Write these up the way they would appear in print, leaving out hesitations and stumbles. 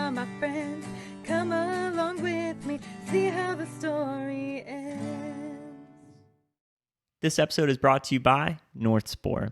are my friends. Come along with me, see how the story ends. This episode is brought to you by North Spore.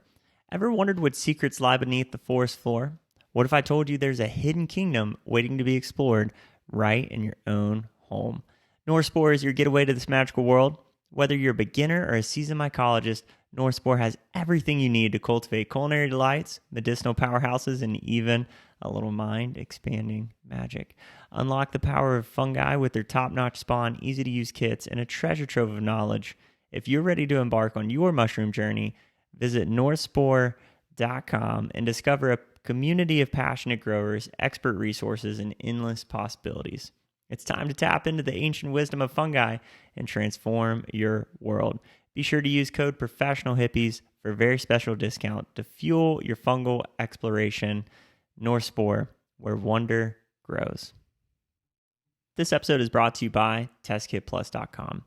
Ever wondered what secrets lie beneath the forest floor? What if I told you there's a hidden kingdom waiting to be explored right in your own home? North Spore is your getaway to this magical world. Whether you're a beginner or a seasoned mycologist, North Spore has everything you need to cultivate culinary delights, medicinal powerhouses, and even a little mind-expanding magic. Unlock the power of fungi with their top-notch spawn, easy-to-use kits, and a treasure trove of knowledge. If you're ready to embark on your mushroom journey, visit northspore.com and discover a community of passionate growers, expert resources, and endless possibilities. It's time to tap into the ancient wisdom of fungi and transform your world. Be sure to use code PROFESSIONALHIPPIES for a very special discount to fuel your fungal exploration. North Spore, where wonder grows. This episode is brought to you by testkitplus.com.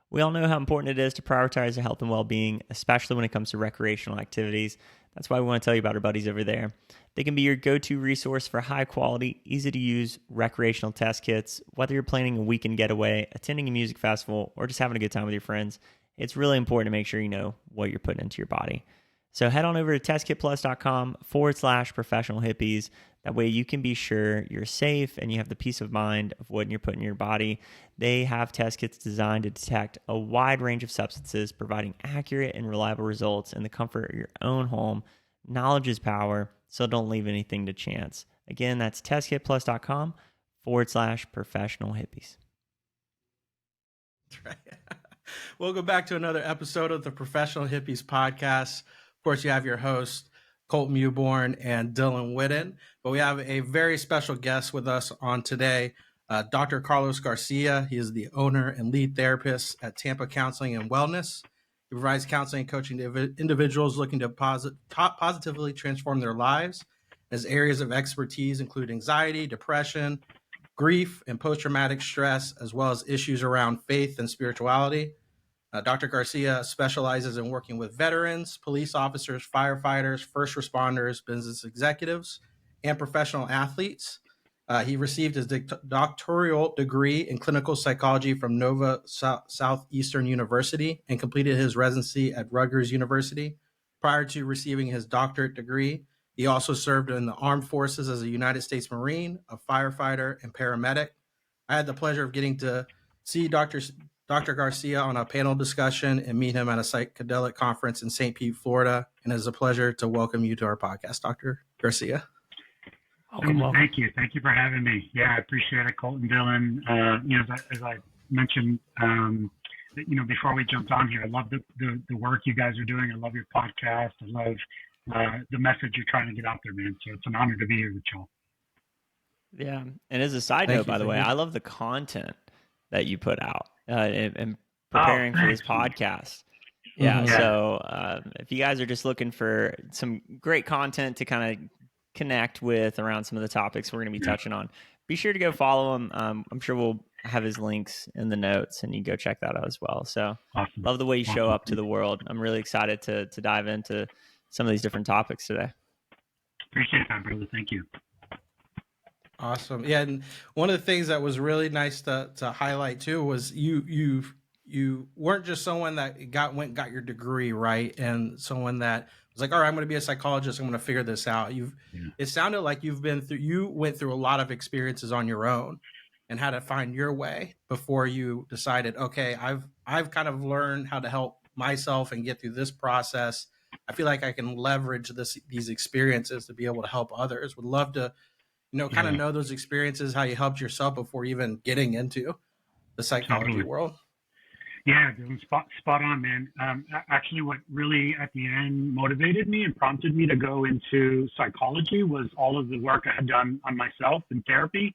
We all know how important it is to prioritize your health and well-being, especially when it comes to recreational activities. That's why we want to tell you about our buddies over there. They can be your go-to resource for high-quality, easy-to-use recreational test kits. Whether you're planning a weekend getaway, attending a music festival, or just having a good time with your friends, it's really important to make sure you know what you're putting into your body. So head on over to testkitplus.com/professional hippies. That way you can be sure you're safe and you have the peace of mind of what you're putting in your body. They have test kits designed to detect a wide range of substances, providing accurate and reliable results in the comfort of your own home. Knowledge is power, so don't leave anything to chance. Again, that's testkitplus.com/professional hippies. That's right. Welcome back to another episode of the Professional Hippies podcast. Of course, you have your host, Colt Mewborn and Dylan Whitten, but we have a very special guest with us on today, Dr. Carlos Garcia. He is the owner and lead therapist at Tampa Counseling and Wellness. He provides counseling and coaching to individuals looking to positively transform their lives. His areas of expertise include anxiety, depression, grief, and post-traumatic stress, as well as issues around faith and spirituality. Dr. Garcia specializes in working with veterans, police officers, firefighters, first responders, business executives, and professional athletes. He received his doctoral degree in clinical psychology from Nova Southeastern University and completed his residency at Rutgers University. Prior to receiving his doctorate degree, he also served in the armed forces as a United States Marine, a firefighter, and paramedic. I had the pleasure of getting to see Dr. Garcia on a panel discussion and meet him at a Psychedelic conference in St. Pete, Florida. And it's a pleasure to welcome you to our podcast, Dr. Garcia. Welcome. Thank you. Thank you for having me. Yeah, I appreciate it, Colt and Dylan. As I mentioned, before we jumped on here, I love the work you guys are doing. I love your podcast. I love the message you're trying to get out there, man. So it's an honor to be here with y'all. Yeah. And as a side note, by the way, I love the content that you put out and preparing for this podcast. Yeah. Mm-hmm. So if you guys are just looking for some great content to kind of connect with around some of the topics we're going to be touching on, be sure to go follow him. I'm sure we'll have his links in the notes and you go check that out as well. So awesome. Love the way you show up to the world. I'm really excited to dive into some of these different topics today. Appreciate that, brother. Thank you. Awesome. Yeah. And one of the things that was really nice to highlight too was you weren't just someone that got your degree, right? And someone that was like, all right, I'm going to be a psychologist. I'm going to figure this out. It sounded like you went through a lot of experiences on your own and had to find your way before you decided, okay, I've kind of learned how to help myself and get through this process. I feel like I can leverage these experiences to be able to help others. Would love to, kind of know those experiences, how you helped yourself before even getting into the psychology world. Yeah, Dylan, spot on, man. Actually, what really at the end motivated me and prompted me to go into psychology was all of the work I had done on myself in therapy.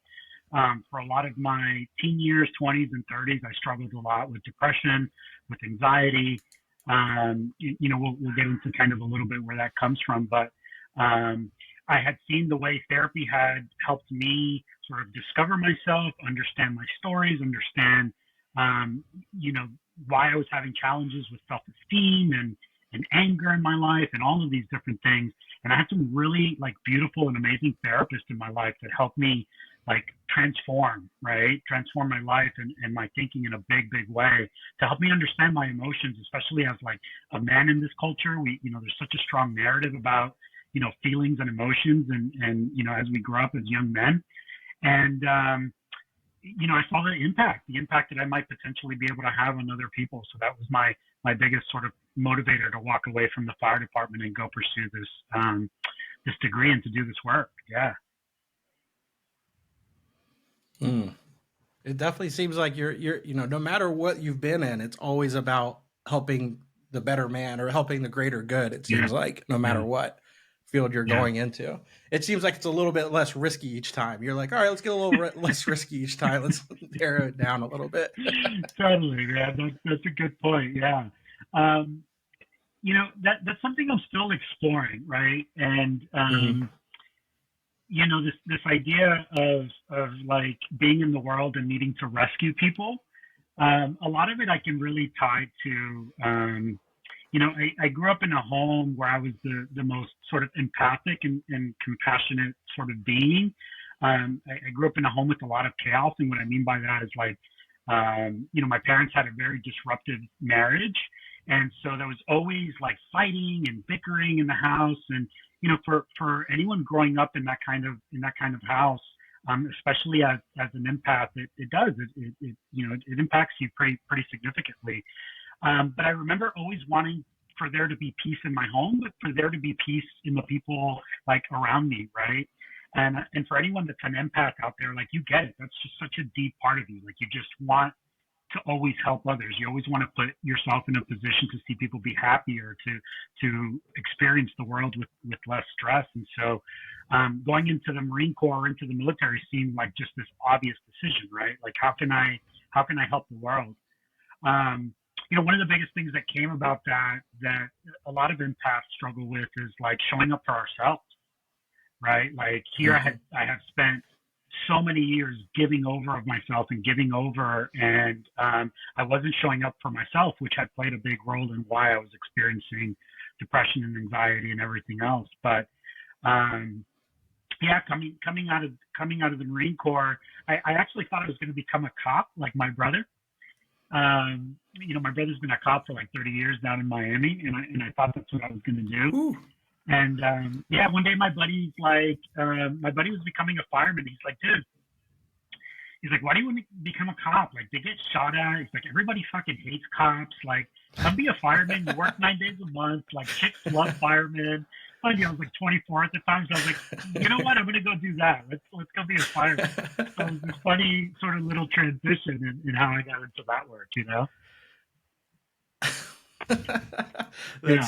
For a lot of my teen years, 20s and 30s, I struggled a lot with depression, with anxiety. We'll get into kind of a little bit where that comes from, but I had seen the way therapy had helped me sort of discover myself, understand my stories, understand, why I was having challenges with self-esteem and anger in my life and all of these different things. And I had some really beautiful and amazing therapists in my life that helped me like transform my life and my thinking in a big way to help me understand my emotions, especially as like a man in this culture. There's such a strong narrative about, feelings and emotions and, as we grow up as young men. And, I saw the impact that I might potentially be able to have on other people. So that was my biggest sort of motivator to walk away from the fire department and go pursue this degree and to do this work. Yeah. It definitely seems like you're, no matter what you've been in, it's always about helping the better man or helping the greater good. It seems like no matter what field you're going into, it seems like it's a little bit less risky each time. You're like, all right, let's get a little less risky each time. Let's narrow it down a little bit. Totally, man. That's a good point. Yeah. That's something I'm still exploring. Right. And, this idea of like being in the world and needing to rescue people, a lot of it I can really tie to, I grew up in a home where I was the most sort of empathic and compassionate sort of being. I grew up in a home with a lot of chaos. And what I mean by that is like, my parents had a very disruptive marriage. And so there was always like fighting and bickering in the house. And, for anyone growing up in that kind of house, especially as an empath, it impacts you pretty significantly. But I remember always wanting for there to be peace in my home, but for there to be peace in the people like around me. Right. And for anyone that's an empath out there, like you get it. That's just such a deep part of you. Like you just want to always help others. You always want to put yourself in a position to see people be happier, to experience the world with less stress. And so going into the Marine Corps, into the military seemed like just this obvious decision, right? Like how can I help the world? One of the biggest things that came about that a lot of empaths struggle with is like showing up for ourselves, right? Like here I have spent so many years giving over of myself and I wasn't showing up for myself, which had played a big role in why I was experiencing depression and anxiety and everything else. But coming out of the Marine Corps, I actually thought I was going to become a cop like my brother. My brother's been a cop for like 30 years down in Miami, and I thought that's what I was going to do. Ooh. And one day my buddy was becoming a fireman. He's like, dude, why do you want to become a cop? Like they get shot at. He's like, everybody fucking hates cops. Like, come be a fireman. You work 9 days a month. Like chicks love firemen. I was like 24 at the time, so I was like, you know what? I'm gonna go do that. Let's go be a fireman. So it was this funny sort of little transition in how I got into that work,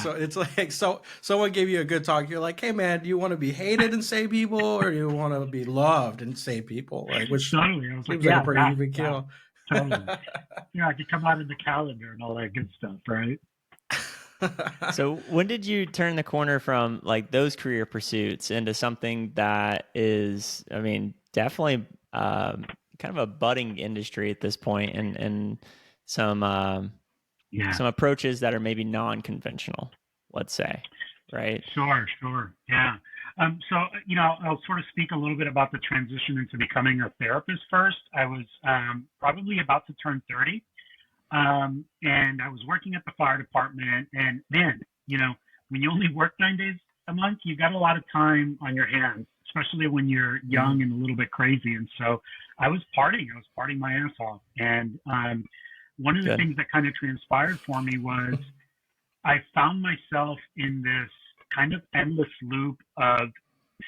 So it's like someone gave you a good talk. You're like, hey man, do you want to be hated and save people, or do you want to be loved and save people? Like, which totally. I was like, a pretty even kill. Totally. I could come out in the calendar and all that good stuff, right? So when did you turn the corner from like those career pursuits into something that is, I mean, definitely kind of a budding industry at this point, and some approaches that are maybe non-conventional, let's say, right? Sure. Yeah. So, I'll sort of speak a little bit about the transition into becoming a therapist first. I was probably about to turn 30. And I was working at the fire department, and man, when you only work 9 days a month, you got a lot of time on your hands, especially when you're young and a little bit crazy. And so I was partying my ass off. And one of the things that kind of transpired for me was I found myself in this kind of endless loop of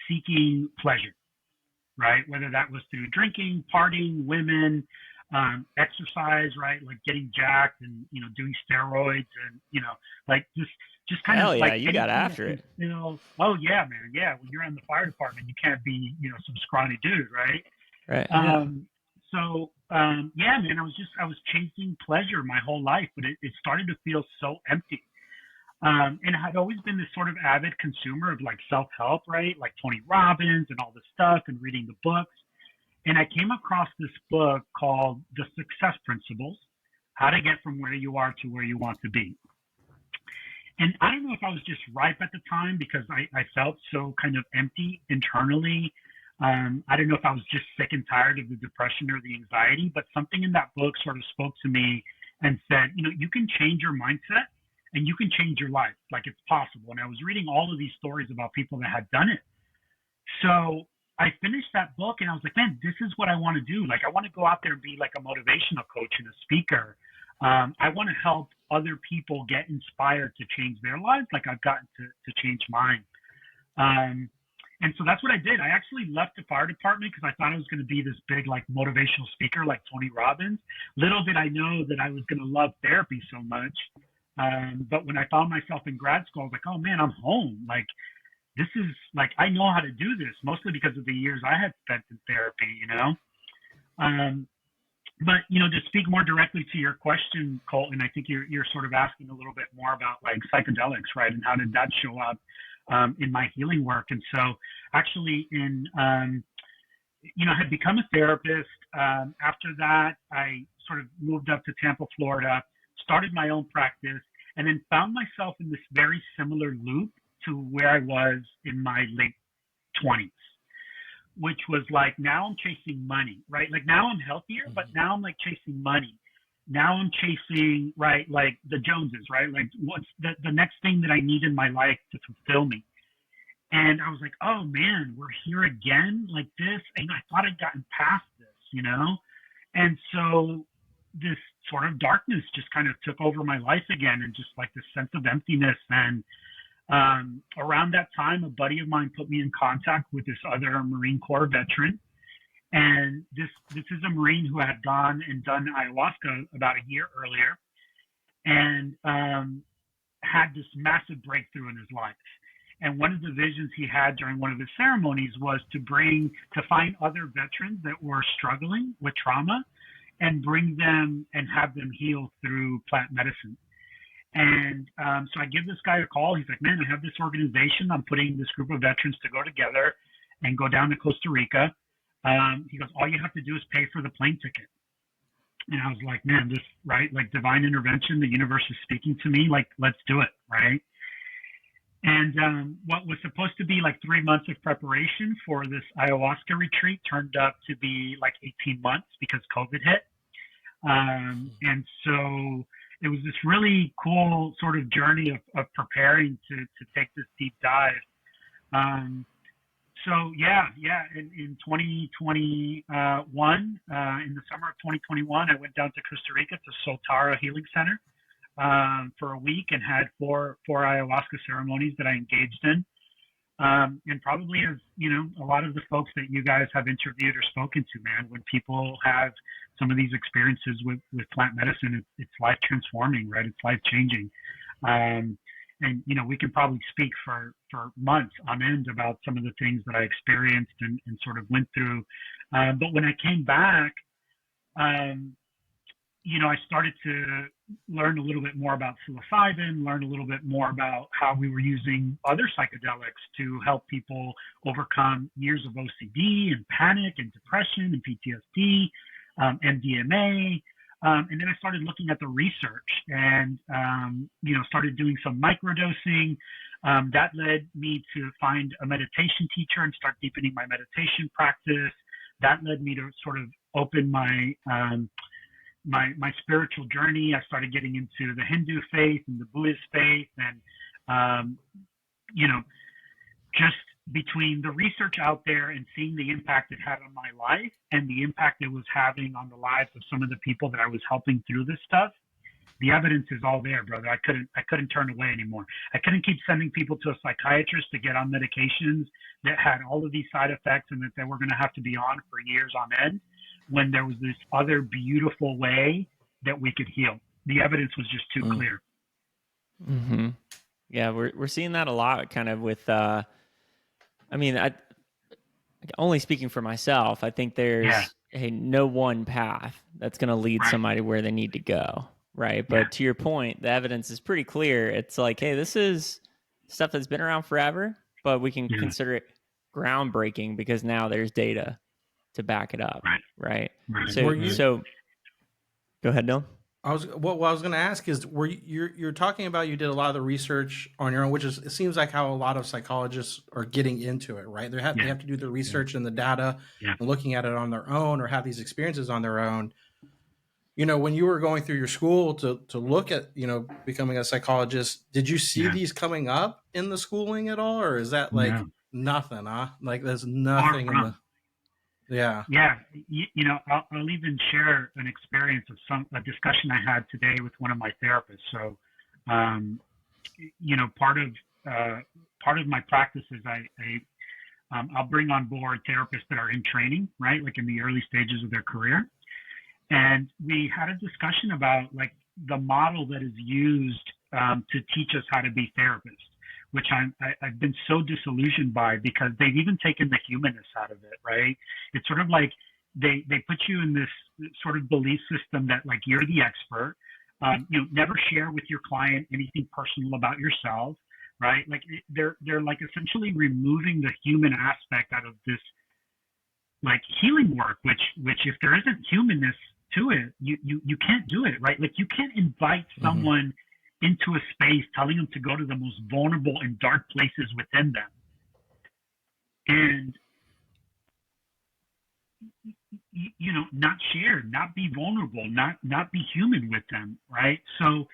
seeking pleasure, right? Whether that was through drinking, partying, women, exercise, right? Like getting jacked and, doing steroids and, like just kind of like, you got after it. Oh yeah, man. Yeah. When you're in the fire department, you can't be, some scrawny dude, right? Right. So, man, I was chasing pleasure my whole life, but it started to feel so empty. And I had always been this sort of avid consumer of like self-help, right? Like Tony Robbins and all this stuff and reading the books. And I came across this book called The Success Principles, How to Get from Where You Are to Where You Want to Be. And I don't know if I was just ripe at the time because I felt so kind of empty internally. I don't know if I was just sick and tired of the depression or the anxiety, but something in that book sort of spoke to me and said, you can change your mindset and you can change your life. Like, it's possible. And I was reading all of these stories about people that had done it. So I finished that book and I was like, man, this is what I want to do. Like, I want to go out there and be like a motivational coach and a speaker. I want to help other people get inspired to change their lives like I've gotten to change mine. And so that's what I did. I actually left the fire department because I thought I was going to be this big, like, motivational speaker like Tony Robbins. Little did I know that I was going to love therapy so much. But when I found myself in grad school, I was like, oh man, I'm home. Like, this is like, I know how to do this, mostly because of the years I had spent in therapy, But, to speak more directly to your question, Colton, I think you're sort of asking a little bit more about like psychedelics, right? And how did that show up in my healing work? And so actually I had become a therapist. After that, I sort of moved up to Tampa, Florida, started my own practice, and then found myself in this very similar loop to where I was in my late 20s. Which was like, now I'm chasing money, right? Like, now I'm healthier, but now I'm like chasing money. Now I'm chasing, right, like the Joneses, right? Like, what's the next thing that I need in my life to fulfill me? And I was like, oh man, we're here again like this. And I thought I'd gotten past this, And so this sort of darkness just kind of took over my life again, and just like this sense of emptiness. And around that time, a buddy of mine put me in contact with this other Marine Corps veteran. And this is a Marine who had gone and done ayahuasca about a year earlier and had this massive breakthrough in his life. And one of the visions he had during one of his ceremonies was to find other veterans that were struggling with trauma and bring them and have them heal through plant medicine. And so I give this guy a call. He's like, man, I have this organization. I'm putting this group of veterans to go together and go down to Costa Rica. He goes, all you have to do is pay for the plane ticket. And I was like, man, this, right? Like, divine intervention, the universe is speaking to me. Like, let's do it, right? And what was supposed to be like 3 months of preparation for this ayahuasca retreat turned up to be like 18 months because COVID hit. And so it was this really cool sort of journey of preparing to take this deep dive. In 2021, in the summer of 2021, I went down to Costa Rica to Soltara Healing Center for a week and had four ayahuasca ceremonies that I engaged in. And probably as, a lot of the folks that you guys have interviewed or spoken to, man, when people have some of these experiences with plant medicine, it's life transforming, right? It's life changing. And, we can probably speak for months on end about some of the things that I experienced and sort of went through. But when I came back, I started to learn a little bit more about psilocybin, learn a little bit more about how we were using other psychedelics to help people overcome years of OCD and panic and depression and PTSD, MDMA. And then I started looking at the research and, started doing some microdosing. That led me to find a meditation teacher and start deepening my meditation practice. That led me to sort of open my spiritual journey. I started getting into the Hindu faith and the Buddhist faith, and just between the research out there and seeing the impact it had on my life and the impact it was having on the lives of some of the people that I was helping through this stuff, the evidence is all there, brother. I couldn't turn away anymore. I couldn't keep sending people to a psychiatrist to get on medications that had all of these side effects and that they were going to have to be on for years on end, when there was this other beautiful way that we could heal. The evidence was just too clear. Mm-hmm. Yeah, we're seeing that a lot, kind of with. Only speaking for myself, I think there's no one path that's going to lead somebody where they need to go, right? But to your point, the evidence is pretty clear. It's like, hey, this is stuff that's been around forever, but we can consider it groundbreaking because now there's data to back it up, right? So go ahead, Dylan. What I was going to ask is, you're talking about, you did a lot of the research on your own, which is, it seems like how a lot of psychologists are getting into it, right? They have to do the research and the data and looking at it on their own, or have these experiences on their own. When you were going through your school to look at, becoming a psychologist, did you see these coming up in the schooling at all? Or is that like nothing, huh? Like there's nothing in the, Yeah. I'll even share an experience of a discussion I had today with one of my therapists. So, part of my practice is I'll bring on board therapists that are in training, right? Like in the early stages of their career. And we had a discussion about like the model that is used to teach us how to be therapists, which I've been so disillusioned by, because they've even taken the humanness out of it, right? It's sort of like they put you in this sort of belief system that like you're the expert. Never share with your client anything personal about yourself, right? Like they're like essentially removing the human aspect out of this like healing work, which if there isn't humanness to it, you can't do it, right? Like you can't invite someone into a space telling them to go to the most vulnerable and dark places within them and not share, not be vulnerable, not be human with them, right? So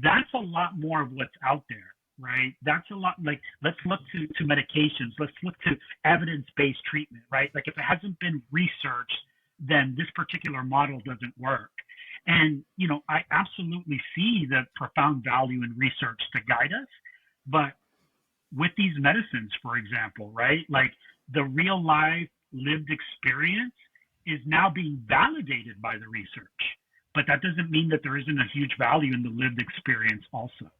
that's a lot more of what's out there, right? That's a lot. Like, let's look to medications, let's look to evidence-based treatment, right? Like if it hasn't been researched, then this particular model doesn't work. And, I absolutely see the profound value in research to guide us. But with these medicines, for example, right, like the real life lived experience is now being validated by the research. But that doesn't mean that there isn't a huge value in the lived experience also.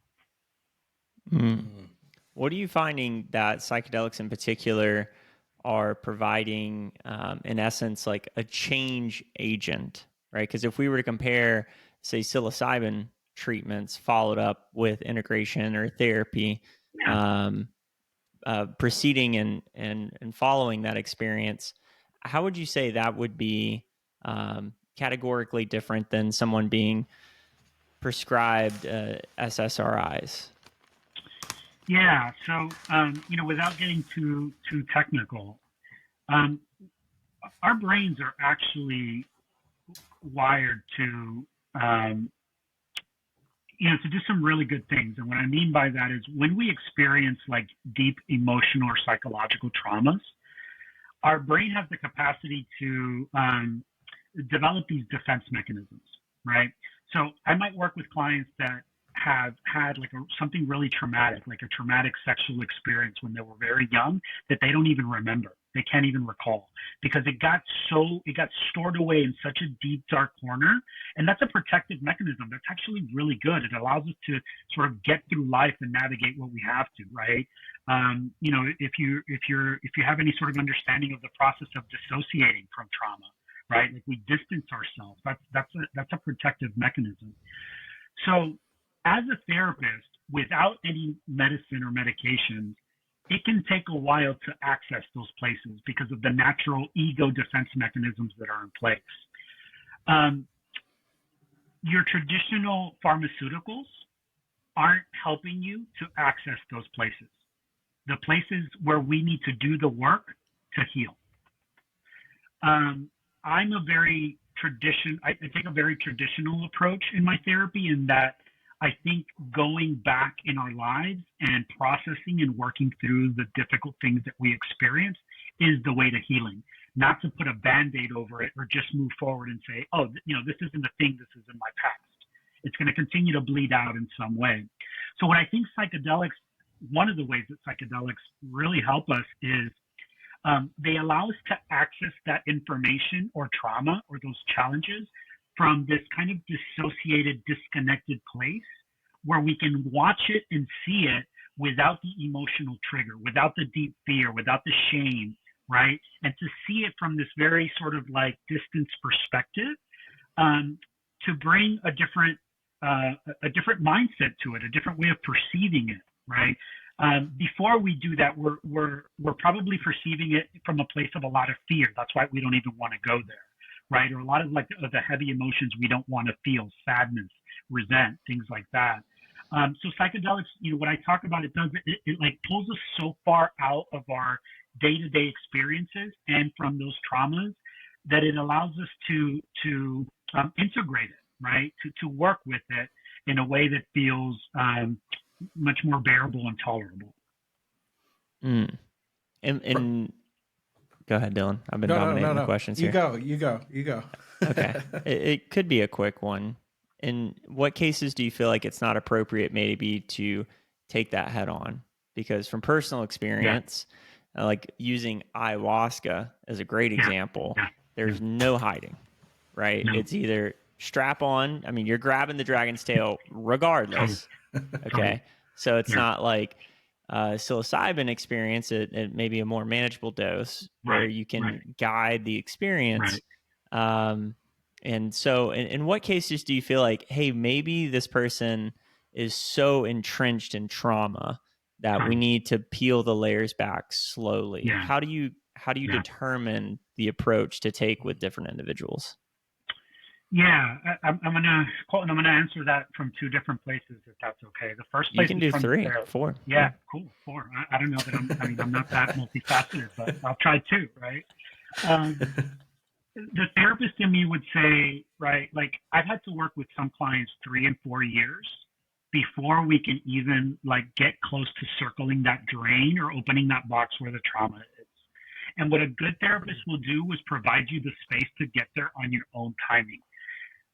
What are you finding that psychedelics in particular are providing, in essence, like a change agent, right? Because if we were to compare, say, psilocybin treatments followed up with integration or therapy, preceding and following that experience, how would you say that would be categorically different than someone being prescribed SSRIs? Yeah. So, without getting too technical, our brains are actually wired to do some really good things. And what I mean by that is when we experience like deep emotional or psychological traumas, our brain has the capacity to develop these defense mechanisms, right? So I might work with clients that have had like something really traumatic, like a traumatic sexual experience when they were very young that they don't even remember. They can't even recall because it got stored away in such a deep, dark corner. And that's a protective mechanism. That's actually really good. It allows us to sort of get through life and navigate what we have to, right? If you have any sort of understanding of the process of dissociating from trauma, right? Like we distance ourselves. That's a protective mechanism. So as a therapist, without any medicine or medication, it can take a while to access those places because of the natural ego defense mechanisms that are in place. Your traditional pharmaceuticals aren't helping you to access those places, the places where we need to do the work to heal. I take a very traditional approach in my therapy in that I think going back in our lives and processing and working through the difficult things that we experience is the way to healing, not to put a Band-Aid over it or just move forward and say, oh, this isn't a thing, this is in my past. It's going to continue to bleed out in some way. So what I think one of the ways that psychedelics really help us is they allow us to access that information or trauma or those challenges from this kind of dissociated, disconnected place where we can watch it and see it without the emotional trigger, without the deep fear, without the shame, right? And to see it from this very sort of like distance perspective, to bring a different mindset to it, a different way of perceiving it, right? Before we do that, we're probably perceiving it from a place of a lot of fear. That's why we don't even want to go there. right? Or a lot of like the heavy emotions we don't want to feel, sadness, resent, things like that. So psychedelics, what I talk about, it like pulls us so far out of our day-to-day experiences and from those traumas that it allows us to integrate it, right? To work with it in a way that feels much more bearable and tolerable. Mm. And go ahead, Dylan. I've been dominating the questions here. You go. Okay. It could be a quick one. In what cases do you feel like it's not appropriate maybe to take that head on? Because from personal experience, like using ayahuasca as a great example, there's no hiding, right? No. It's either strap on. I mean, you're grabbing the dragon's tail regardless. Okay. So it's not like psilocybin experience at maybe a more manageable dose where you can guide the experience. And so in what cases do you feel like, hey, maybe this person is so entrenched in trauma that we need to peel the layers back slowly? How do you determine the approach to take with different individuals? Yeah, I'm gonna answer that from two different places, if that's okay. The first place you can do 3, 4. Yeah, cool, 4. I don't know that I'm not that multifaceted, but I'll try 2, right? The therapist in me would say, right, like I've had to work with some clients 3 and 4 years before we can even like get close to circling that drain or opening that box where the trauma is. And what a good therapist will do is provide you the space to get there on your own timing.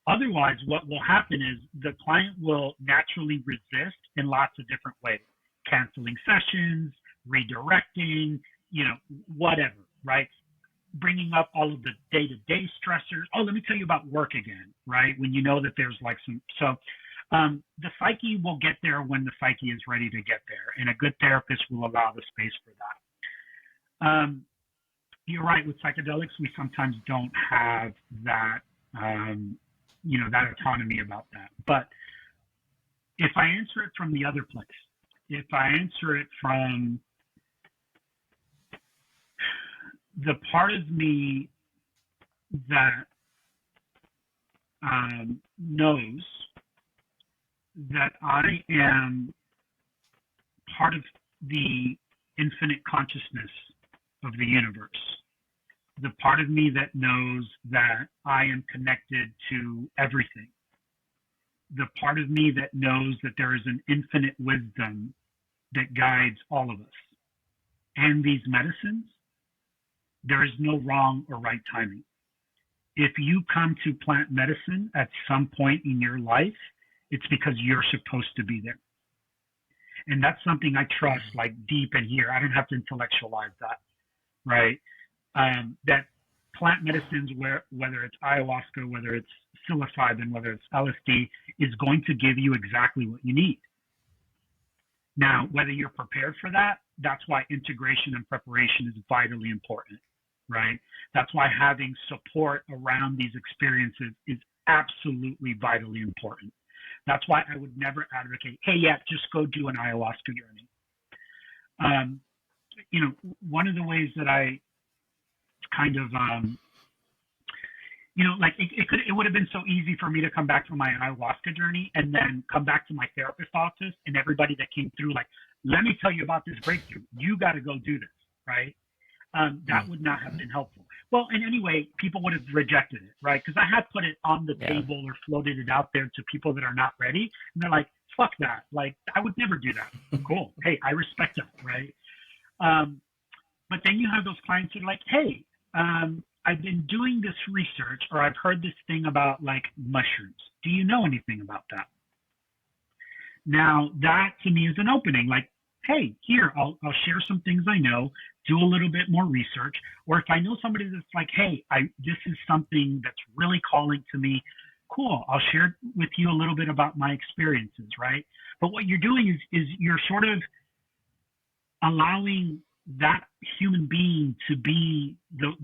Otherwise, what will happen is the client will naturally resist in lots of different ways, canceling sessions, redirecting, whatever, right? Bringing up all of the day-to-day stressors. Oh, let me tell you about work again, right? When you know that there's like the psyche will get there when the psyche is ready to get there, and a good therapist will allow the space for that. You're right, with psychedelics, we sometimes don't have that, that autonomy about that. But if I answer it from the other place, if I answer it from the part of me that knows that I am part of the infinite consciousness of the universe, the part of me that knows that I am connected to everything, the part of me that knows that there is an infinite wisdom that guides all of us, and these medicines, there is no wrong or right timing. If you come to plant medicine at some point in your life, it's because you're supposed to be there. And that's something I trust like deep in here. I don't have to intellectualize that, right? That plant medicines, whether it's ayahuasca, whether it's psilocybin, whether it's LSD, is going to give you exactly what you need. Now, whether you're prepared for that, that's why integration and preparation is vitally important, right? That's why having support around these experiences is absolutely vitally important. That's why I would never advocate, hey, just go do an ayahuasca journey. One of the ways that I kind of, it would have been so easy for me to come back from my ayahuasca journey and then come back to my therapist office and everybody that came through, like, let me tell you about this breakthrough. You got to go do this, right? That would not have been helpful. Well, and anyway, people would have rejected it, right? Because I had put it on the table or floated it out there to people that are not ready. And they're like, fuck that. Like, I would never do that. Cool. Hey, I respect that, right? But then you have those clients that are like, hey, I've been doing this research, or I've heard this thing about like mushrooms. Do you know anything about that? Now, that to me is an opening. Like, hey, here, I'll share some things I know, do a little bit more research. Or if I know somebody that's like, hey, this is something that's really calling to me, cool, I'll share with you a little bit about my experiences, right? But what you're doing is you're sort of allowing that human being to be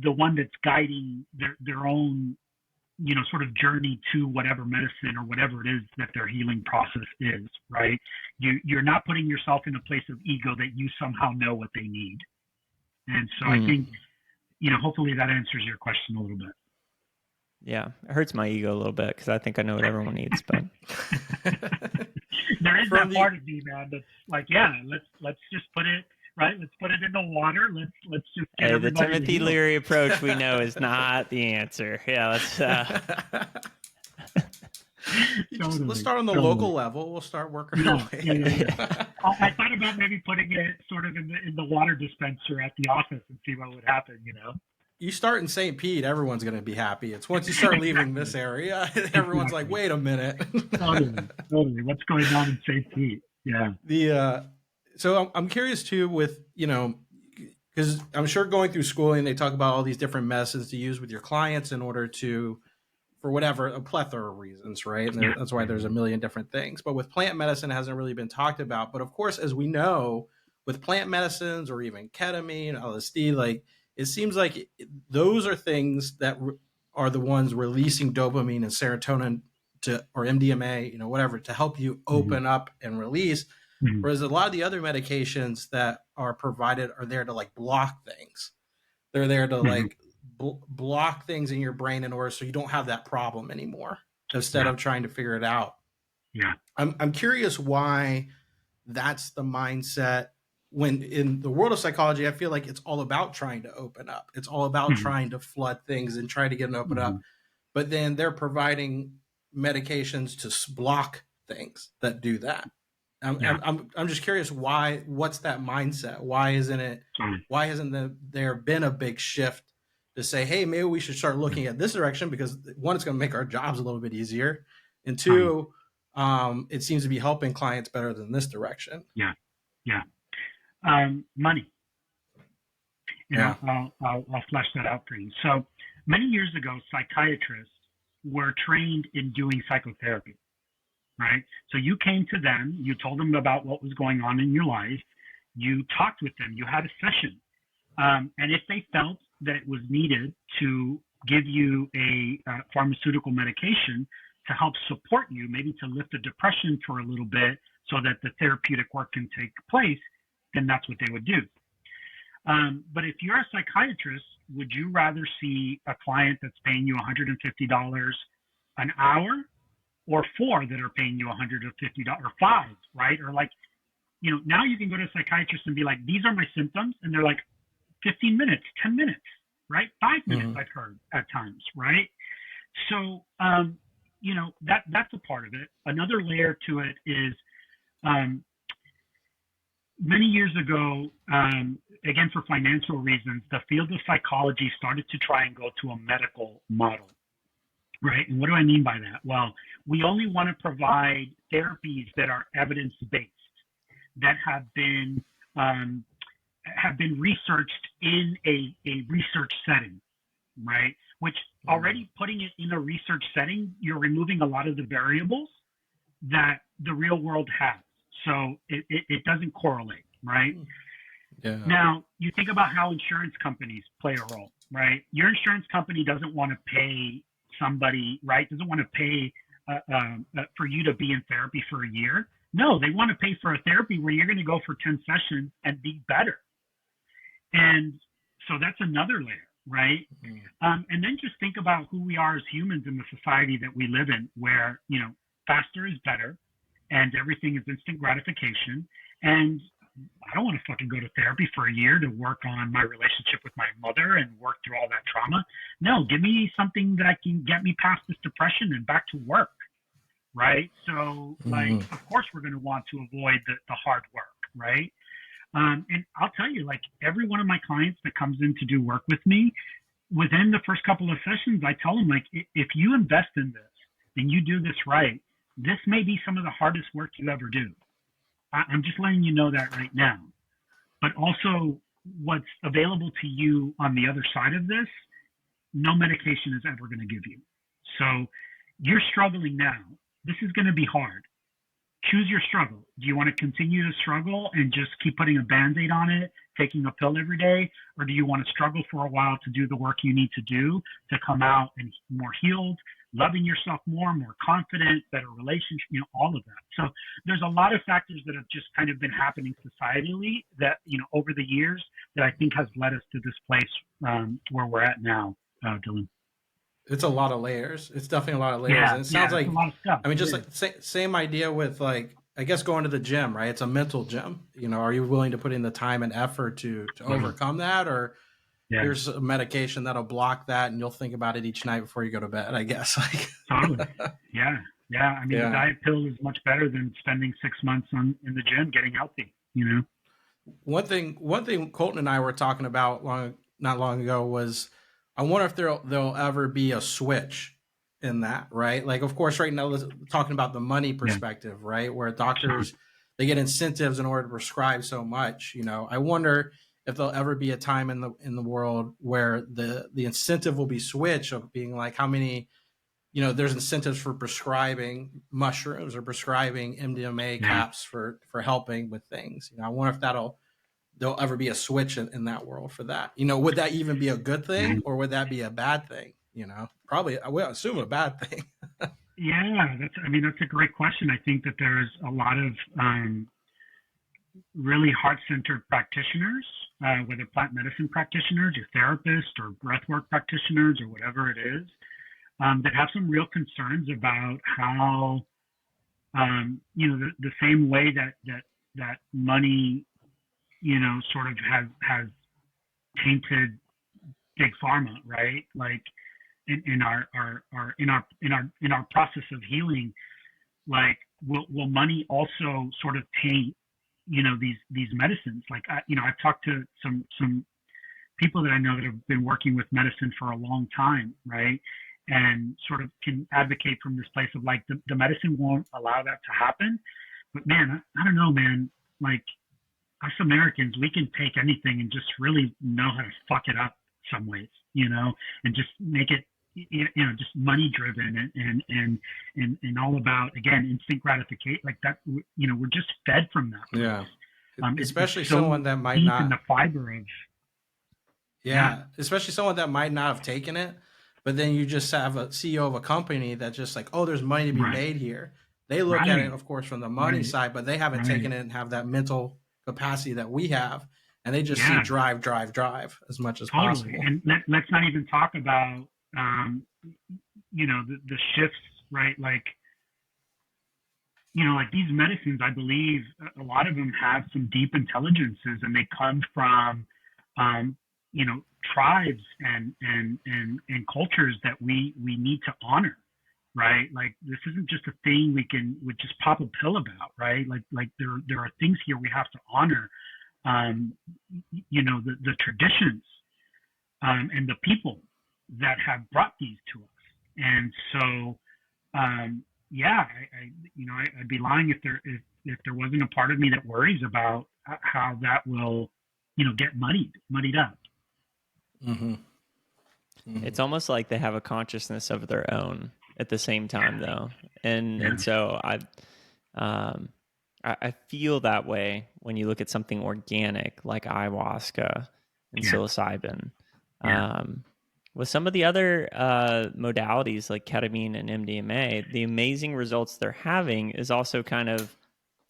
the one that's guiding their own, sort of journey to whatever medicine or whatever it is that their healing process is, right? You're not putting yourself in a place of ego that you somehow know what they need. And so I think, hopefully that answers your question a little bit. Yeah, it hurts my ego a little bit because I think I know what everyone needs, but there is that part of me, man, that's like, yeah, let's just put it right. Let's put it in the water. Let's just get hey, the everybody Timothy Leary approach we know is not the answer. Yeah, let's. Let's start on the local level. We'll start working our way. Yeah. I thought about maybe putting it sort of in the water dispenser at the office and see what would happen. You start in St. Pete, everyone's going to be happy. It's once you start leaving this area, everyone's like, wait a minute. Totally. What's going on in St. Pete? Yeah. So I'm curious too with, because I'm sure going through schooling, they talk about all these different methods to use with your clients in order to, for whatever, a plethora of reasons, right? And that's why there's a million different things. But with plant medicine, it hasn't really been talked about. But of course, as we know, with plant medicines or even ketamine, LSD, like, it seems like those are things that are the ones releasing dopamine and serotonin or MDMA, whatever, to help you open up and release. Whereas a lot of the other medications that are provided are there to like block things. They're there to like block things in your brain in order so you don't have that problem anymore instead of trying to figure it out. Yeah. I'm curious why that's the mindset. When in the world of psychology, I feel like it's all about trying to open up. It's all about trying to flood things and try to get them open up. But then they're providing medications to block things that do that. I'm just curious what's that mindset? Why hasn't there been a big shift to say, hey, maybe we should start looking at this direction, because one, it's going to make our jobs a little bit easier. And two, it seems to be helping clients better than this direction. Yeah. Money. I'll flesh that out for you. So many years ago, psychiatrists were trained in doing psychotherapy, right? So you came to them, you told them about what was going on in your life, you talked with them, you had a session. And if they felt that it was needed to give you a pharmaceutical medication to help support you, maybe to lift the depression for a little bit so that the therapeutic work can take place, then that's what they would do. But if you're a psychiatrist, would you rather see a client that's paying you $150 an hour, or 4 that are paying you $150, or 5, right? Or like, now you can go to a psychiatrist and be like, these are my symptoms. And they're like, 15 minutes, 10 minutes, right? 5 minutes, I've heard at times, right? So, that's a part of it. Another layer to it is, many years ago, again, for financial reasons, the field of psychology started to try and go to a medical model, right? And what do I mean by that? Well, we only want to provide therapies that are evidence-based, that have been researched in a research setting, right? Which already putting it in a research setting, you're removing a lot of the variables that the real world has. So it doesn't correlate, right? Yeah. Now, you think about how insurance companies play a role, right? Your insurance company doesn't want to pay somebody, right? Doesn't want to pay for you to be in therapy for a year. No, they want to pay for a therapy where you're going to go for 10 sessions and be better. And so that's another layer, right? And then just think about who we are as humans in the society that we live in, where, faster is better and everything is instant gratification. And I don't want to fucking go to therapy for a year to work on my relationship with my mother and work through all that trauma. No, give me something that can get me past this depression and back to work, right? So, of course, we're going to want to avoid the hard work, right? And I'll tell you, like, every one of my clients that comes in to do work with me, within the first couple of sessions, I tell them, like, if you invest in this and you do this right, this may be some of the hardest work you ever do. I'm just letting you know that right now. But also, what's available to you on the other side of this, no medication is ever going to give you. So you're struggling now. This is going to be hard. Choose your struggle. Do you want to continue to struggle and just keep putting a Band-Aid on it, taking a pill every day? Or do you want to struggle for a while to do the work you need to do to come out and more healed, loving yourself more confident, better relationship, all of that. So there's a lot of factors that have just kind of been happening societally that, over the years that I think has led us to this place where we're at now, Dylan. It's a lot of layers. It's definitely a lot of layers. Yeah, And it yeah, sounds it's like, a lot of stuff. I mean, It just is. like same idea with like, I guess going to the gym, right? It's a mental gym. You know, are you willing to put in the time and effort to Totally. overcome that? Or Yeah, here's a medication that'll block that and you'll think about it each night before you go to bed, I guess. totally. Like, Yeah, yeah. I mean, the yeah. diet pill is much better than spending 6 months in the gym getting healthy. You know. One thing Colton and I were talking about not long ago was I wonder if there'll ever be a switch in that, right? Like, of course, right now, let's talking about the money Yeah. perspective, right? Where Sure. doctors, they get incentives in order to prescribe so much. You know, I wonder if there'll ever be a time in the world where the incentive will be switched of being like how many, there's incentives for prescribing mushrooms or prescribing MDMA Yeah. caps for helping with things. I wonder if there'll ever be a switch in that world for that. Would that even be a good Yeah. thing or would that be a bad thing? Probably I will assume a bad thing. Yeah, that's a great question. I think that there's a lot of really heart-centered practitioners, whether plant medicine practitioners or therapists or breathwork practitioners or whatever it is, that have some real concerns about how, the same way that money, sort of has tainted big pharma, right? Like in our process of healing, like will money also sort of taint these medicines? Like I've talked to some people that I know that have been working with medicine for a long time, right? And sort of can advocate from this place of like the medicine won't allow that to happen. But man, I don't know, man. Like us Americans, we can take anything and just really know how to fuck it up some ways, and just make it, just money driven and all about, again, instant gratification like that. We're just fed from that place. Yeah. Especially It's so someone that might deep in not. the fiber of, yeah, Yeah, especially someone that might not have taken it, but then you just have a CEO of a company that's just like, oh, there's money to be right, made here. They look at it, right, of course, from the money right, side, but they haven't right. taken it and have that mental capacity that we have, and they just see Yeah, drive, drive, drive as much as totally. possible. And let's not even talk about, the shifts, right? Like these medicines, I believe a lot of them have some deep intelligences, and they come from, um, tribes and cultures that we need to honor, right? Like this isn't just a thing we just pop a pill about, right? Like there are things here we have to honor, um, the traditions, and the people that have brought these to us. And so, yeah, I'd be lying if there wasn't a part of me that worries about how that will, get muddied up. Mm-hmm. Mm-hmm. It's almost like they have a consciousness of their own at the same time, though, and Yeah. and so um, I feel that way when you look at something organic like ayahuasca and Yeah. psilocybin. Yeah. With some of the other modalities like ketamine and MDMA, the amazing results they're having is also kind of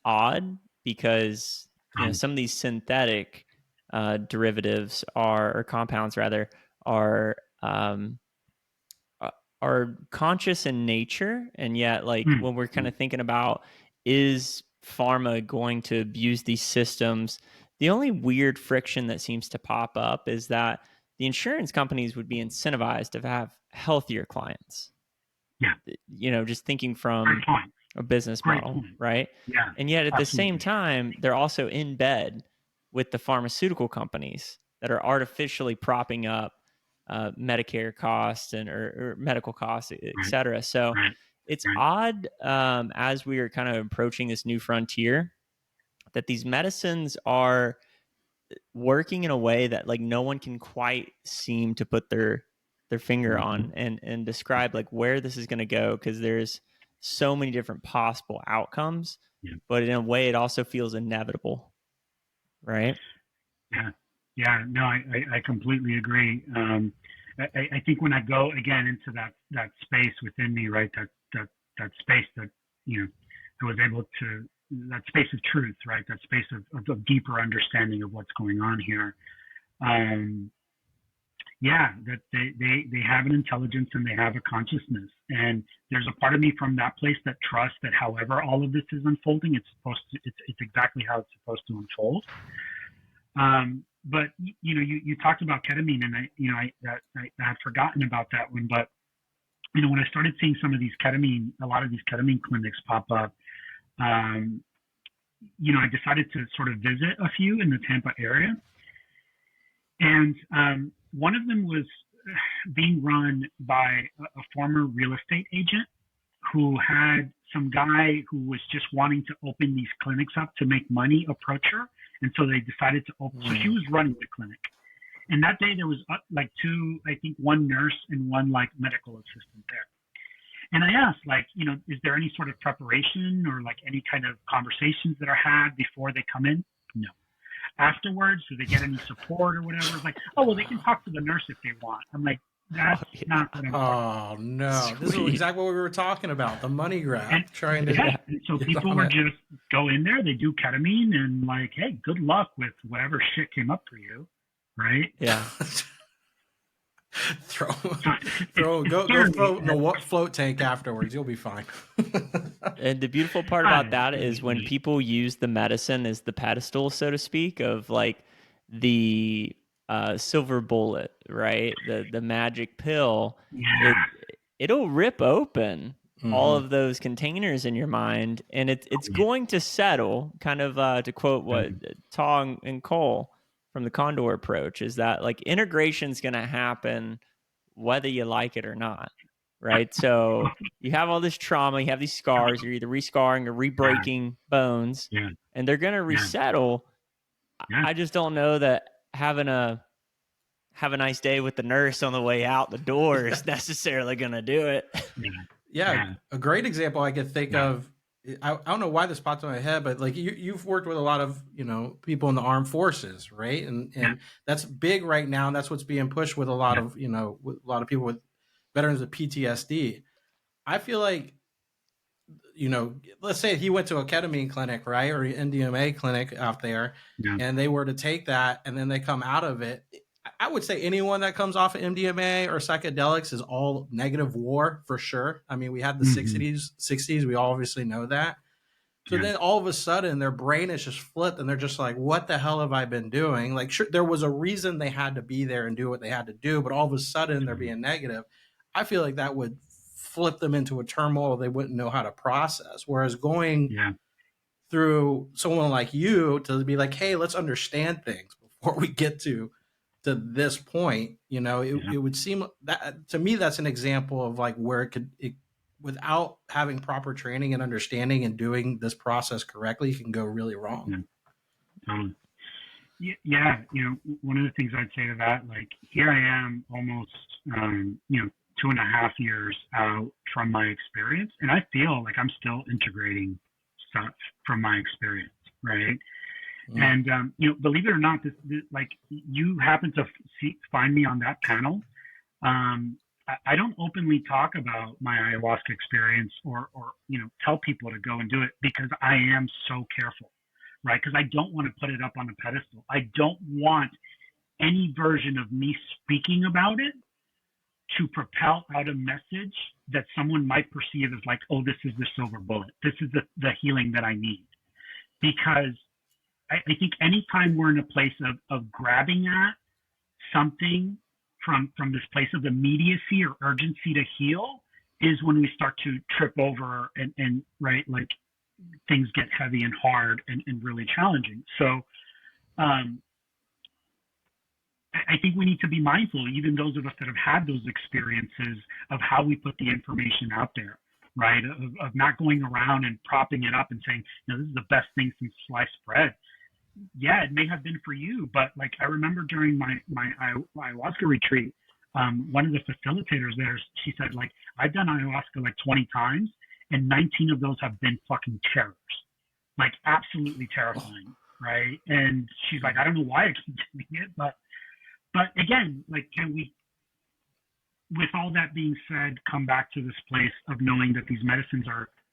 odd because some of these synthetic derivatives or compounds rather are are conscious in nature, and yet like Mm. when we're kind of thinking about is pharma going to abuse these systems, the only weird friction that seems to pop up is that the insurance companies would be incentivized to have healthier clients. Yeah. Just thinking Great from point. a business Great model, point. right? Yeah. And yet at the same Absolutely. time, they're also in bed with the pharmaceutical companies that are artificially propping up Medicare costs or medical costs, et Right. cetera. So Right. it's Right. odd as we are kind of approaching this new frontier that these medicines are working in a way that like no one can quite seem to put their finger on and describe like where this is going to go, because there's so many different possible outcomes, Yeah. but in a way it also feels inevitable, right? Yeah. Yeah. No, I completely agree. I think when I go again into that space within me, right, that space that, I was able to, that space of truth, right, that space of deeper understanding of what's going on here. yeah, that they have an intelligence and they have a consciousness. And there's a part of me from that place that trusts that however all of this is unfolding, it's exactly how it's supposed to unfold. But you talked about ketamine, and I had forgotten about that one. But when I started seeing a lot of these ketamine clinics pop up, I decided to sort of visit a few in the Tampa area. And one of them was being run by a former real estate agent who had some guy who was just wanting to open these clinics up to make money approach her. And so they decided to open. So she was running the clinic. And that day there was one nurse and one medical assistant there. And I asked, is there any sort of preparation or any kind of conversations that are had before they come in? No. Afterwards, do they get any support or whatever? It's like, oh, well, they can talk to the nurse if they want. I'm like, that's not what I'm talking about. Oh, no. This is exactly what we were talking about, the money grab. And so people were just go in there, they do ketamine, and hey, good luck with whatever shit came up for you, right? Yeah. Go float tank afterwards. You'll be fine. And the beautiful part about that is when people use the medicine as the pedestal, so to speak, of the silver bullet, right? The magic pill. Yeah. It'll rip open all of those containers in your mind, and it's going to settle. Kind of to quote what Tong and Cole from the Condor approach is that integration is going to happen whether you like it or not, right? So you have all this trauma, you have these scars, you're either rescarring or re-breaking bones, and they're going to resettle. I just don't know that having a have a nice day with the nurse on the way out the door is necessarily going to do it. Yeah. A great example I could think of, I don't know why this popped in my head, but you've worked with a lot of, people in the armed forces, right? And that's big right now. And that's what's being pushed with a lot of, with a lot of people with veterans with PTSD. I feel like, let's say he went to a ketamine clinic, right? Or an MDMA clinic out there, and they were to take that and then they come out of it. I would say anyone that comes off of MDMA or psychedelics is all negative war for sure. I mean, we had the 60s. We obviously know that. So then all of a sudden their brain is just flipped and they're just like, what the hell have I been doing? Sure, there was a reason they had to be there and do what they had to do, but all of a sudden they're being negative. I feel like that would flip them into a turmoil they wouldn't know how to process. Whereas going through someone like you to be like, hey, let's understand things before we get to this point, it would seem that to me, that's an example of where it without having proper training and understanding and doing this process correctly, it can go really wrong. One of the things I'd say to that, here I am almost, 2.5 years out from my experience. And I feel like I'm still integrating stuff from my experience. Right. And, believe it or not, this you happen to find me on that panel. I don't openly talk about my ayahuasca experience or tell people to go and do it because I am so careful, right? Because I don't want to put it up on a pedestal. I don't want any version of me speaking about it to propel out a message that someone might perceive as oh, this is the silver bullet. This is the healing that I need. Because I think anytime we're in a place of grabbing at something from this place of immediacy or urgency to heal is when we start to trip over and right, things get heavy and hard and really challenging. So I think we need to be mindful, even those of us that have had those experiences, of how we put the information out there, right? Of not going around and propping it up and saying, this is the best thing since sliced bread. Yeah, it may have been for you, but I remember during my ayahuasca retreat, one of the facilitators there, she said, I've done ayahuasca 20 times and 19 of those have been fucking terrors, absolutely terrifying, right? And she's like, I don't know why I keep doing it, but again, can we, with all that being said, come back to this place of knowing that these medicines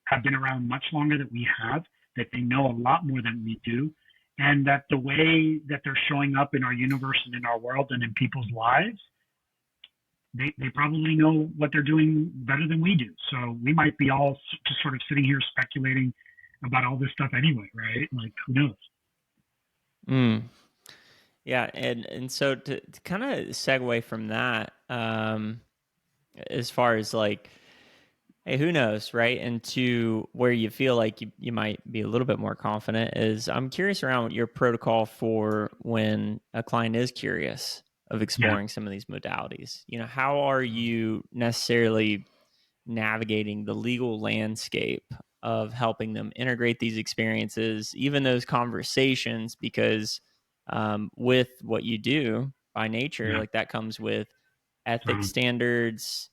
have been around much longer than we have, that they know a lot more than we do, and that the way that they're showing up in our universe and in our world and in people's lives they probably know what they're doing better than we do. So we might be all just sort of sitting here speculating about all this stuff anyway, right? Like, who knows? Mm. Yeah, and so to kind of segue from that, as far as like, hey, who knows, right? And to where you feel like you might be a little bit more confident is, I'm curious around your protocol for when a client is curious of exploring some of these modalities. You know, how are you necessarily navigating the legal landscape of helping them integrate these experiences, even those conversations? Because with what you do by nature, like that comes with ethics standards,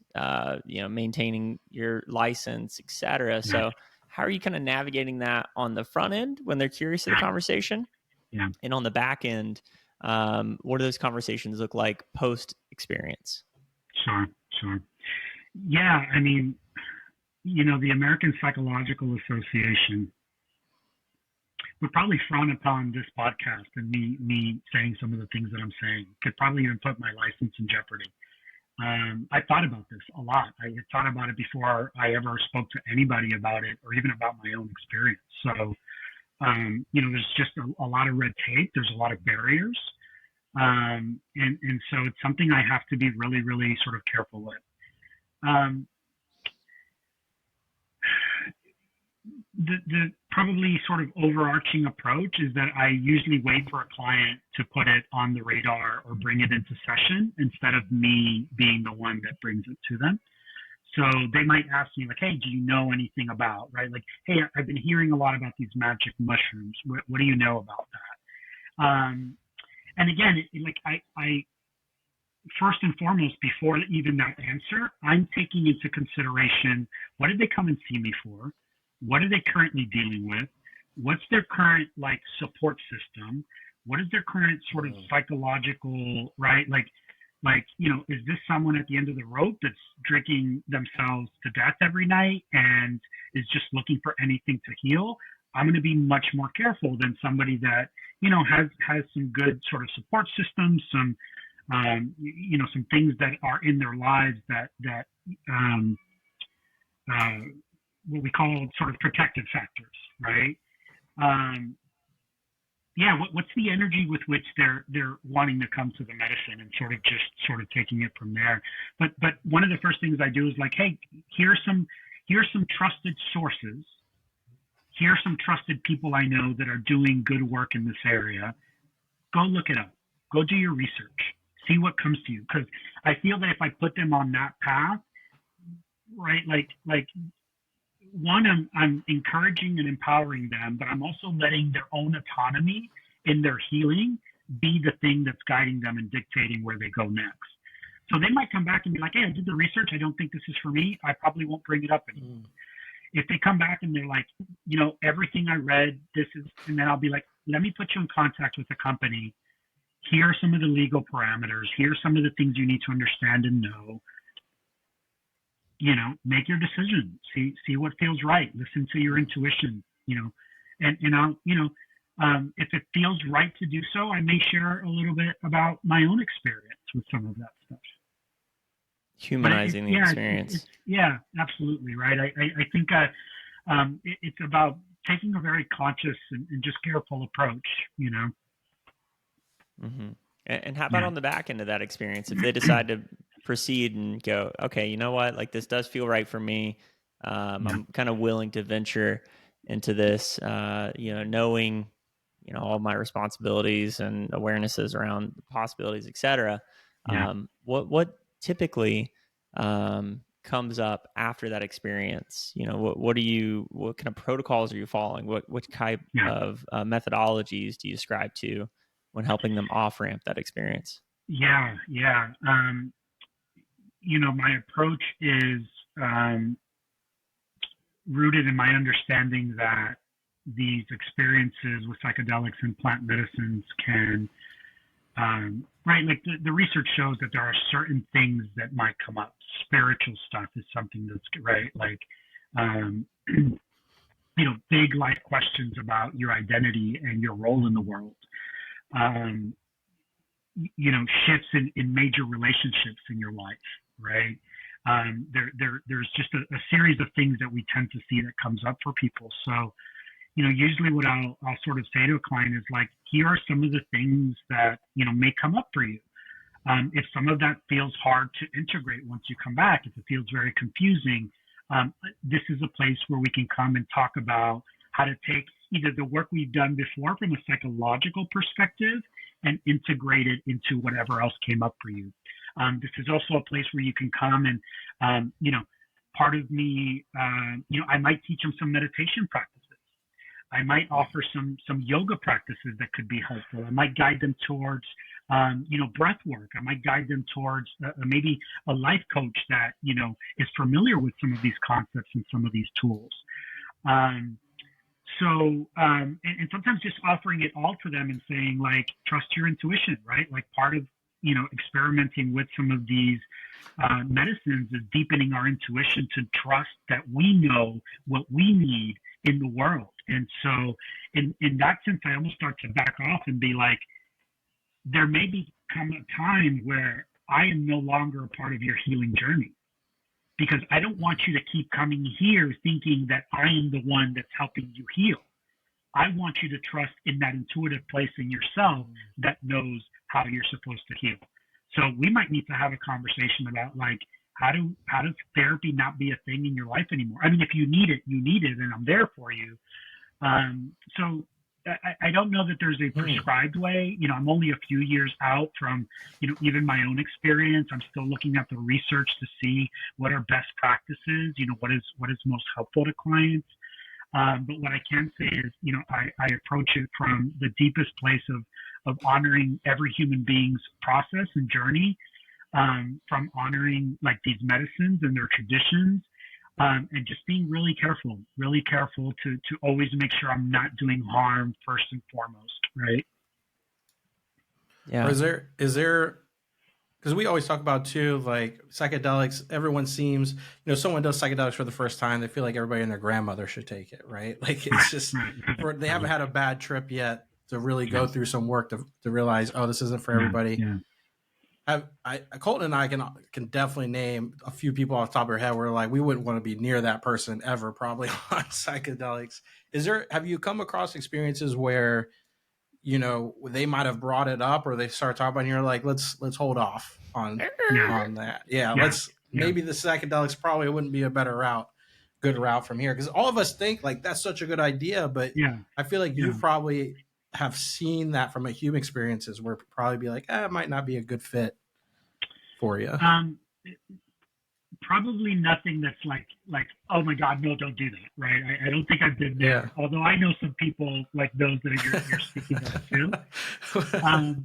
maintaining your license, et cetera. So how are you kind of navigating that on the front end when they're curious of the conversation? Yeah. And on the back end, what do those conversations look like post experience? Sure. Yeah. I mean, the American Psychological Association would probably frown upon this podcast and me saying some of the things that I'm saying. Could probably even put my license in jeopardy. I thought about this a lot. I had thought about it before I ever spoke to anybody about it, or even about my own experience. So, there's just a lot of red tape. There's a lot of barriers. And so it's something I have to be really, really sort of careful with. The probably sort of overarching approach is that I usually wait for a client to put it on the radar or bring it into session instead of me being the one that brings it to them. So they might ask me like, hey, do you know anything about, right? Like, hey, I've been hearing a lot about these magic mushrooms. What do you know about that? And again, I first and foremost, before even that answer, I'm taking into consideration, what did they come and see me for? What are they currently dealing with? What's their current support system? What is their current sort of psychological, right? Is this someone at the end of the rope that's drinking themselves to death every night and is just looking for anything to heal? I'm going to be much more careful than somebody that, has some good sort of support systems, some things that are in their lives that what we call sort of protective factors, right? What's the energy with which they're wanting to come to the medicine, and sort of taking it from there. But one of the first things I do is like, hey, here's some trusted sources. Here are some trusted people I know that are doing good work in this area. Go look it up. Go do your research. See what comes to you. Because I feel that if I put them on that path, right, one, I'm encouraging and empowering them, but I'm also letting their own autonomy in their healing be the thing that's guiding them and dictating where they go next. So they might come back and be like, hey, I did the research. I don't think this is for me. I probably won't bring it up anymore. If they come back and they're like, everything I read, this is, and then I'll be like, let me put you in contact with a company. Here are some of the legal parameters. Here are some of the things you need to understand and know. Make your decision. See what feels right. Listen to your intuition. And I'll, if it feels right to do so, I may share a little bit about my own experience with some of that stuff. Humanizing the experience. Yeah, absolutely. Right. I think it's about taking a very conscious and just careful approach. Mm-hmm. And how about on the back end of that experience, if they decide to proceed and go, okay, you know what, like this does feel right for me. I'm kind of willing to venture into this, knowing, all my responsibilities and awarenesses around the possibilities, et cetera. What typically comes up after that experience? What kind of protocols are you following? What type of methodologies do you ascribe to when helping them off ramp that experience? Yeah. My approach is rooted in my understanding that these experiences with psychedelics and plant medicines can, the research shows that there are certain things that might come up. Spiritual stuff is something that's right, big life questions about your identity and your role in the world. Shifts in major relationships in your life, right? There's just a series of things that we tend to see that comes up for people. So, usually what I'll sort of say to a client is like, here are some of the things that, may come up for you. If some of that feels hard to integrate once you come back, if it feels very confusing, this is a place where we can come and talk about how to take either the work we've done before from a psychological perspective and integrate it into whatever else came up for you. This is also a place where you can come and, part of me, I might teach them some meditation practices. I might offer some yoga practices that could be helpful. I might guide them towards, breath work. I might guide them towards maybe a life coach that, is familiar with some of these concepts and some of these tools. And sometimes just offering it all to them and saying, like, trust your intuition, right? Like, part of, experimenting with some of these medicines is deepening our intuition to trust that we know what we need in the world. And so in that sense, I almost start to back off and be like, there may become a time where I am no longer a part of your healing journey, because I don't want you to keep coming here thinking that I am the one that's helping you heal. I want you to trust in that intuitive place in yourself that knows how you're supposed to heal. So we might need to have a conversation about, like, how does therapy not be a thing in your life anymore? I mean, if you need it, and I'm there for you. So I don't know that there's a prescribed way. I'm only a few years out from, even my own experience. I'm still looking at the research to see what are best practices, what is most helpful to clients. But what I can say is, I approach it from the deepest place of honoring every human being's process and journey, from honoring like these medicines and their traditions, and just being really careful to always make sure I'm not doing harm first and foremost, right? Yeah. Or is there, because we always talk about too, like psychedelics, everyone seems, someone does psychedelics for the first time, they feel like everybody and their grandmother should take it, right? Like it's just, they haven't had a bad trip yet to really go through some work to realize, oh, this isn't for everybody. Yeah. Colton and I can definitely name a few people off the top of our head where like we wouldn't want to be near that person ever, probably on psychedelics. Have you come across experiences where, they might have brought it up or they start talking about it and you're like, let's hold off on that. Maybe the psychedelics probably wouldn't be a good route from here. Because all of us think like that's such a good idea, but I feel like you probably have seen that from a human experiences where probably be like, it might not be a good fit for you. Probably nothing that's like, oh my God, no, don't do that, right? I don't think I've been there. Yeah. Although I know some people like those that you're speaking of too.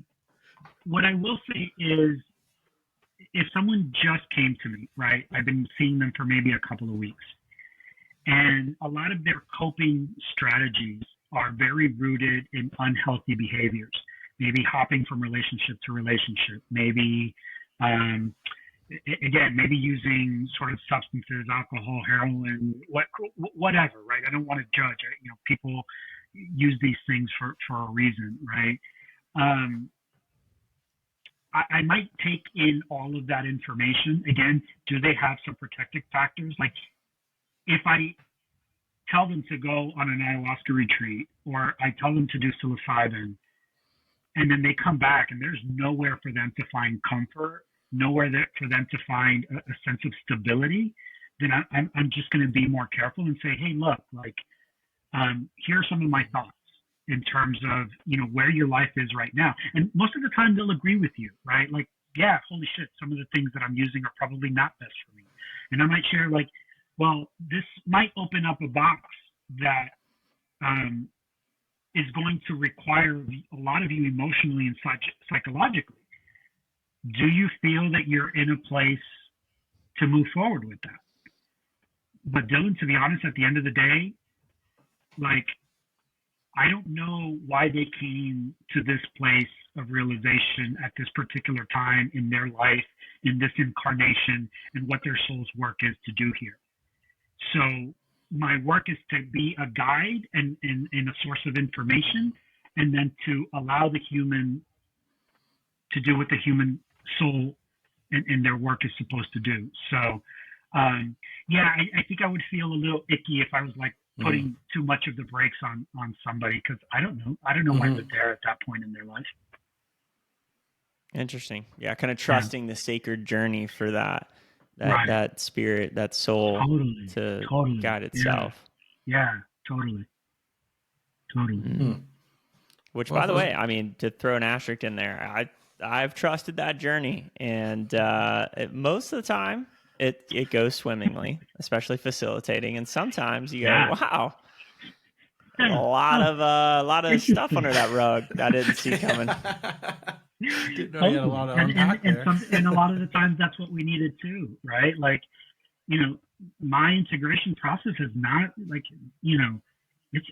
What I will say is, if someone just came to me, right, I've been seeing them for maybe a couple of weeks, and a lot of their coping strategies are very rooted in unhealthy behaviors, maybe hopping from relationship to relationship, maybe, maybe using sort of substances, alcohol, heroin, whatever, right? I don't want to judge. People use these things for a reason, right? I might take in all of that information. Again, do they have some protective factors? Like, if I tell them to go on an ayahuasca retreat, or I tell them to do psilocybin, and then they come back and there's nowhere for them to find comfort, nowhere for them to find a sense of stability, then I'm just going to be more careful and say, hey, look, like, here are some of my thoughts in terms of, where your life is right now. And most of the time they'll agree with you, right? Like, yeah, holy shit, some of the things that I'm using are probably not best for me. And I might share like, well, this might open up a box that is going to require a lot of you emotionally and psychologically. Do you feel that you're in a place to move forward with that? But Dylan, to be honest, at the end of the day, like, I don't know why they came to this place of realization at this particular time in their life, in this incarnation, and what their soul's work is to do here. So my work is to be a guide and a source of information, and then to allow the human to do what the human soul and their work is supposed to do. So, yeah, I think I would feel a little icky if I was like putting too much of the brakes on somebody, because I don't know why they're there at that point in their life. Interesting. Yeah, kind of trusting the sacred journey for that Right. that spirit, that soul Totally. guide itself. Yeah, totally. Which, by the way, I mean, to throw an asterisk in there, I've trusted that journey, and most of the time it goes swimmingly, especially facilitating. And sometimes you go, wow, a lot of stuff under that rug that I didn't see coming. Didn't know you had a lot of unpack there. And a lot of the times that's what we needed too, right? Like, you know, my integration process is not like, you know, it's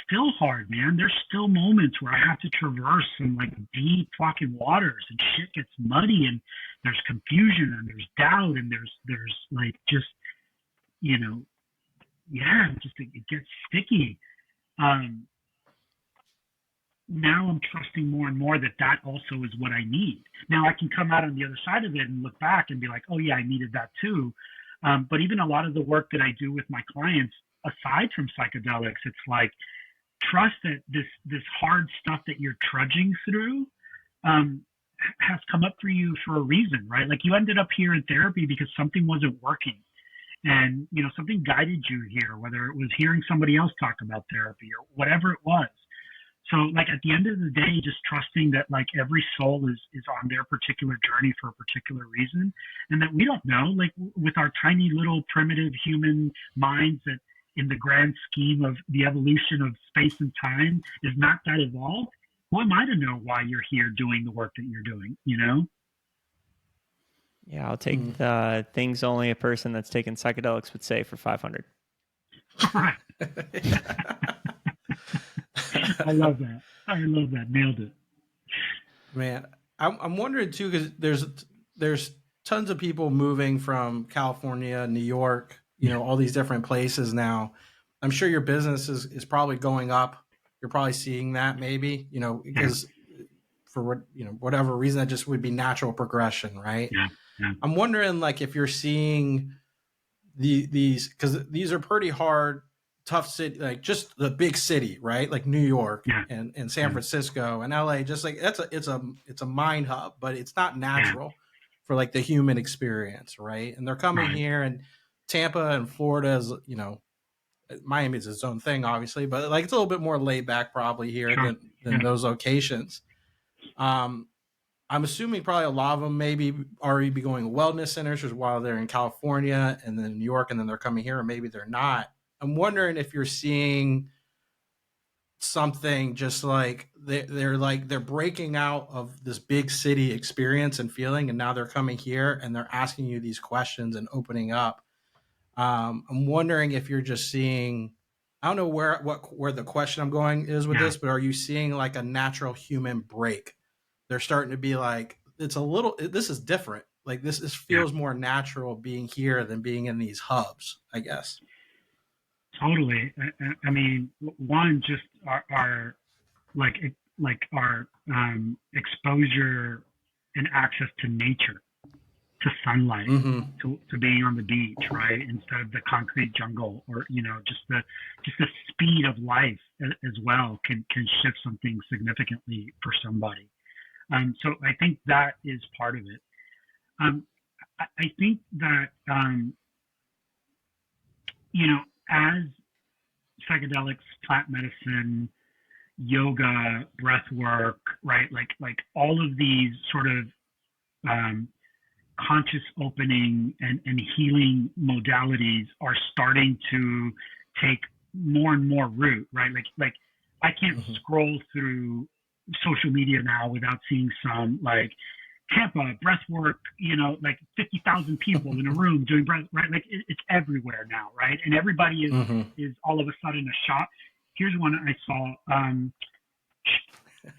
still hard, man. There's still moments where I have to traverse some like deep fucking waters, and shit gets muddy, and there's confusion, and there's doubt, and there's like just, you know, it gets sticky. Now I'm trusting more and more that also is what I need. Now I can come out on the other side of it and look back and be like, oh yeah, I needed that too. But even a lot of the work that I do with my clients, aside from psychedelics, it's like, trust that this hard stuff that you're trudging through has come up for you for a reason, right? Like, you ended up here in therapy because something wasn't working. And, you know, something guided you here, whether it was hearing somebody else talk about therapy or whatever it was. So, like, at the end of the day, just trusting that, like, every soul is on their particular journey for a particular reason, and that we don't know, like, with our tiny little primitive human minds, that in the grand scheme of the evolution of space and time is not that evolved. Who am I to know why you're here doing the work that you're doing, you know? Yeah, I'll take the things only a person that's taken psychedelics would say for 500. Right. I love that. Nailed it. Man, I'm wondering too, because there's tons of people moving from California, New York, you know, all these different places now. I'm sure your business is probably going up. You're probably seeing that, maybe, you know, because for what, you know, whatever reason, that just would be natural progression, right? Yeah. I'm wondering, like, if you're seeing these, because these are pretty hard, tough city, like just the big city, right? Like New York and San Francisco and LA, just like it's a mind hub, but it's not natural for like the human experience, right? And they're coming here, and Tampa and Florida is, you know, Miami is its own thing, obviously, but like it's a little bit more laid back probably here than those locations. I'm assuming probably a lot of them maybe already be going to wellness centers while they're in California and then New York, and then they're coming here, or maybe they're not. I'm wondering if you're seeing something just like they're breaking out of this big city experience and feeling, and now they're coming here and they're asking you these questions and opening up. I'm wondering if you're just seeing, I don't know where the question I'm going is with this, but are you seeing like a natural human break? They're starting to be like, this is different. Like this feels more natural being here than being in these hubs, I guess. Totally. I mean, one, just our exposure and access to nature, to sunlight, to being on the beach, right, instead of the concrete jungle, or, you know, just the speed of life as well can shift something significantly for somebody. So I think that is part of it. I think that you know, as psychedelics, plant medicine, yoga, breath work, right? Like all of these sort of conscious opening and healing modalities are starting to take more and more root, right? Like I can't scroll through social media now without seeing some like Tampa breath work, you know, like 50,000 people in a room doing breath, right? Like it's everywhere now, right? And everybody is all of a sudden a shot. Here's one I saw,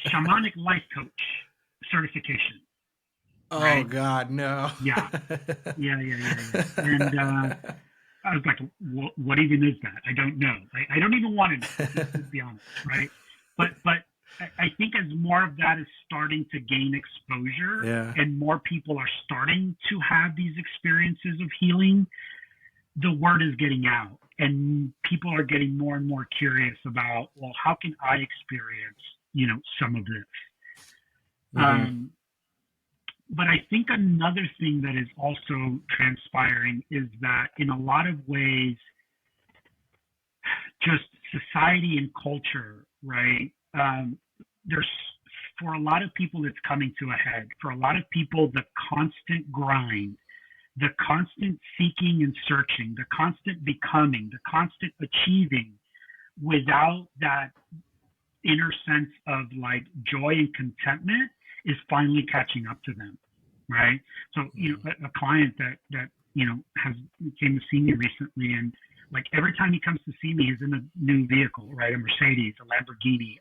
shamanic life coach certification. Oh, right? God, no. Yeah. And I was like, what even is that? I don't know. I don't even want to know, let's be honest, right? But I think as more of that is starting to gain exposure and more people are starting to have these experiences of healing, the word is getting out and people are getting more and more curious about, well, how can I experience, some of this? But I think another thing that is also transpiring is that in a lot of ways, just society and culture, right? There's, for a lot of people, it's coming to a head. For a lot of people, the constant grind, the constant seeking and searching, the constant becoming, the constant achieving without that inner sense of like joy and contentment is finally catching up to them, right? So, a client that came to see me recently, and like every time he comes to see me, he's in a new vehicle, right? A Mercedes, a Lamborghini.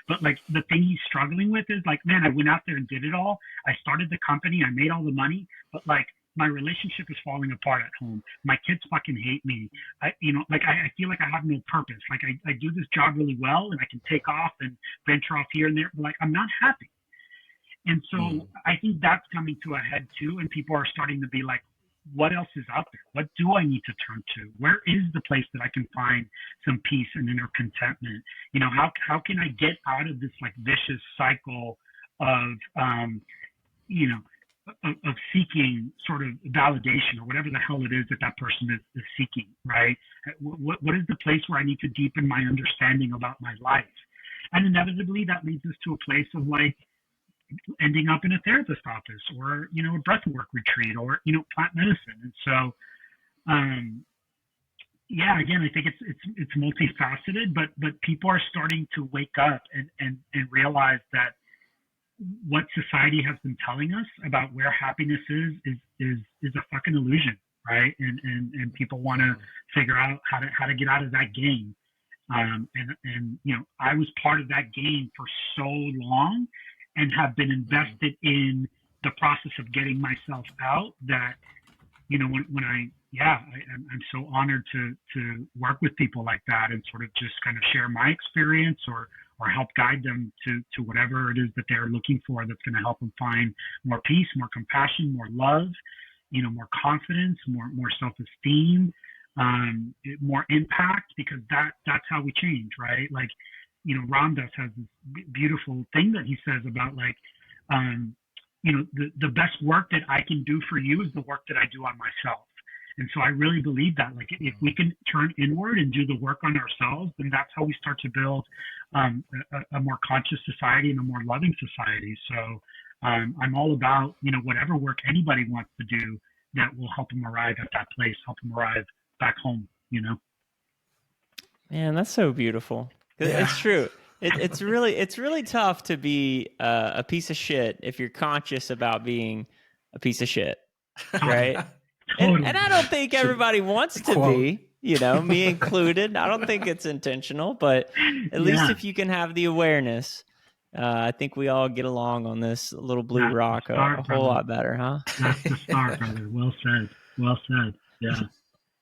But like the thing he's struggling with is like, man, I went out there and did it all. I started the company. I made all the money, but like my relationship is falling apart at home. My kids fucking hate me. I feel like I have no purpose. Like I do this job really well and I can take off and venture off here and there, but like I'm not happy. And so I think that's coming to a head too. And people are starting to be like, what else is out there? What do I need to turn to? Where is the place that I can find some peace and inner contentment? How can I get out of this like vicious cycle of, of seeking sort of validation or whatever the hell it is that person is seeking, right? What is the place where I need to deepen my understanding about my life? And inevitably that leads us to a place of like, ending up in a therapist office or, a breathwork retreat or, plant medicine. And so, again, I think it's multifaceted, but people are starting to wake up and realize that what society has been telling us about where happiness is a fucking illusion, right? And people want to figure out how to get out of that game. I was part of that game for so long and have been invested in the process of getting myself out that, I'm so honored to work with people like that and sort of just kind of share my experience or help guide them to whatever it is that they're looking for that's going to help them find more peace, more compassion, more love, more confidence, more self-esteem, more impact, because that's how we change, right? Like, Ram Dass has this beautiful thing that he says about like, the best work that I can do for you is the work that I do on myself. And so I really believe that, like, if we can turn inward and do the work on ourselves, then that's how we start to build a more conscious society and a more loving society. So I'm all about, whatever work anybody wants to do that will help them arrive at that place, help them arrive back home, Man, that's so beautiful. Yeah. It's true. It's really tough to be a piece of shit if you're conscious about being a piece of shit, right? And I don't think everybody wants to be, me included. I don't think it's intentional, but at least if you can have the awareness, I think we all get along on this little blue rock a whole lot better, huh? That's the start, brother. Well said. Well said. Yeah.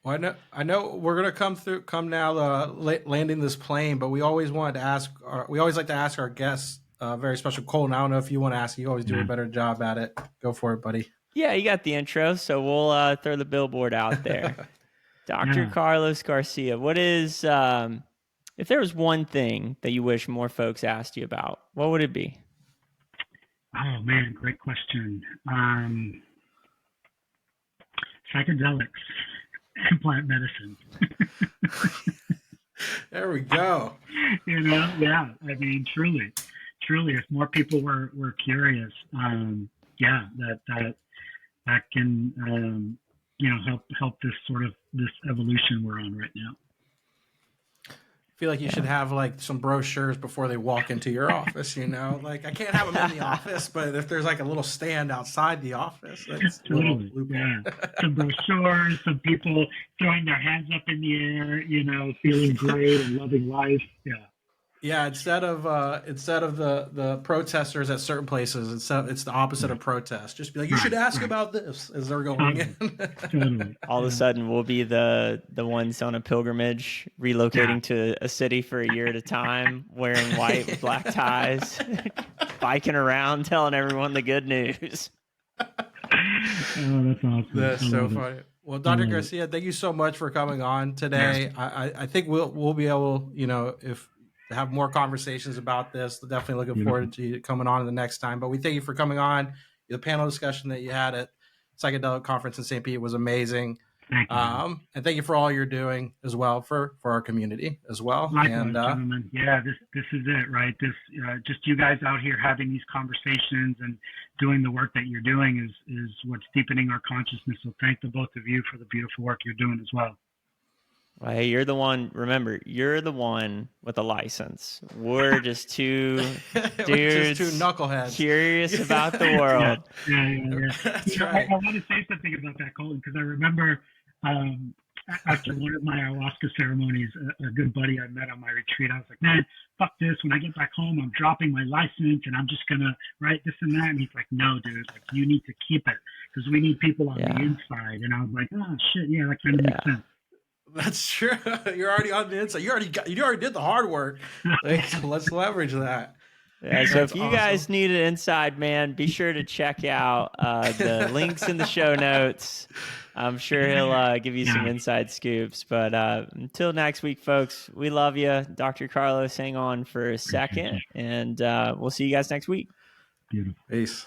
Well, I know we're gonna come now, landing this plane, but we always wanted to ask. We always like to ask our guests, very special. Colton, I don't know if you want to ask. You always do a better job at it. Go for it, buddy. Yeah, you got the intro, so we'll throw the billboard out there. Dr. Carlos Garcia, what is, if there was one thing that you wish more folks asked you about, what would it be? Oh man, great question. Psychedelics. Plant medicine. There we go. Yeah. I mean, truly, if more people were curious, that can, help this sort of this evolution we're on right now. I feel like you should have like some brochures before they walk into your office, like I can't have them in the office, but if there's like a little stand outside the office, that's totally. Yeah. Some brochures, some people throwing their hands up in the air, feeling great and loving life. Yeah. Yeah, instead of the protesters at certain places, it's the opposite of protest. Just be like, you should ask about this as they're going in. All of a sudden, we'll be the ones on a pilgrimage, relocating to a city for a year at a time, wearing white with black ties, biking around, telling everyone the good news. Oh, that's awesome. That's so funny. Well, Dr. Garcia, thank you so much for coming on today. I think we'll be able, if have more conversations about this. Definitely looking forward to you coming on the next time. But we thank you for coming on. The panel discussion that you had at Psychedelic Conference in St. Pete was amazing. Thank you. And thank you for all you're doing as well for our community as well. Likewise, gentlemen. Yeah, this is it, right? This just you guys out here having these conversations and doing the work that you're doing is what's deepening our consciousness. So thank the both of you for the beautiful work you're doing as well. Well, hey, you're the one. Remember, you're the one with a license. We're just two dudes, just two knuckleheads, curious about the world. Yeah. That's right. I want to say something about that, Colton, because I remember after one of my ayahuasca ceremonies, a good buddy I met on my retreat, I was like, man, fuck this. When I get back home, I'm dropping my license and I'm just going to write this and that. And he's like, no, dude, like you need to keep it because we need people on the inside. And I was like, oh, shit, yeah, that kind of makes sense. That's true. You're already on the inside. You already did the hard work. Let's leverage that. Yeah, so if you guys need an inside man, be sure to check out the links in the show notes. I'm sure he'll give you some inside scoops. But until next week, folks, we love you. Dr. Carlos, hang on for a second, and we'll see you guys next week. Beautiful. Peace.